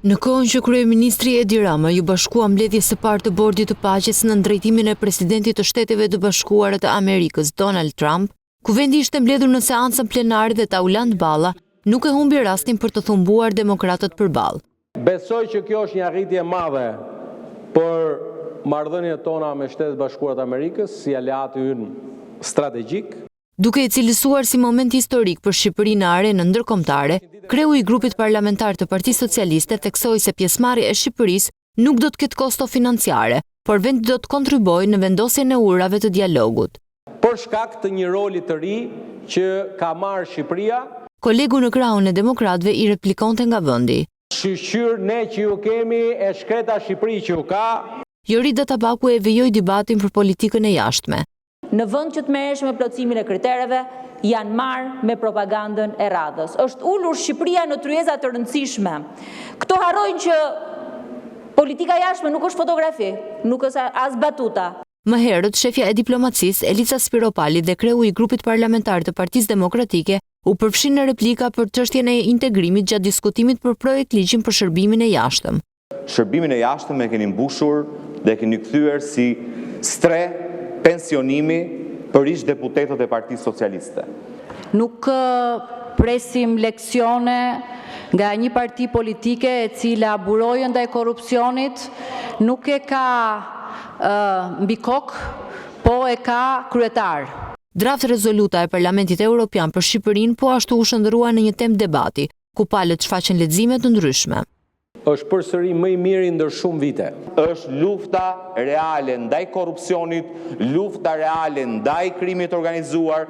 Në kohën që kryeministri Edi Rama ju bashkua mbledhjes së parë të Bordit të Paqes në drejtimin e presidentit të Shteteve të Bashkuara të Amerikës Donald Trump, ku vendi ishte mbledhur në seancën plenare dhe Tauland Balla nuk e humbi rastin për të thumbuar demokratët përballë. Besoj që kjo është një arritje e madhe për marrëdhëniet tona me Shtetet e Bashkuara të Amerikës si aleati ynë strategjik. Duke e cilësuar si moment historik për Shqipërinë në arenën ndërkombëtare, kreu i grupit parlamentar të Partisë Socialiste theksoi se pjesëmarrja e Shqipërisë nuk do të ketë kosto financiare, por vendi do të kontribuojë në vendosjen e urave të dialogut. Për shkak të një roli të ri që ka marrë Shqipëria, kolegu në krahun e demokratëve i replikonte nga vendi. Shqyr ne që ju kemi e shkreta Shqipëri që ju ka. Jori Databaku e vijoi debatin për politikën e jashtme. Në vend që të merresh me plotësimin e kritereve, janë marrë me propagandën e radhës. Është ulur Shqipëria në tryeza të rëndësishme. Këto harrojnë që politika jashtme nuk është fotografi, nuk është as batuta. Më herët, shefja e diplomacisë Elica Spiropali dhe kreu i grupit parlamentar të Partisë Demokratike u përfshin në replika për çështjen e integrimit gjatë diskutimit për projekt ligjin për shërbimin e jashtëm. Shërbimin e jashtëm e keni mbushur dhe keni kthyer si stre pensionimi për ish deputetët e Partisë Socialiste. Nuk presim leksione nga një parti politike e cila buroi ndaj korrupsionit, nuk e ka mbi kokë, po e ka kryetar. Draft rezoluta e Parlamentit Evropian për Shqipërinë po ashtu u shndërrua në një temë debati, ku palët shfaqen lexime të ndryshme. Është përsëri më i miri ndër shumë vite. Është lufta reale ndaj korrupsionit, lufta reale ndaj krimit organizuar.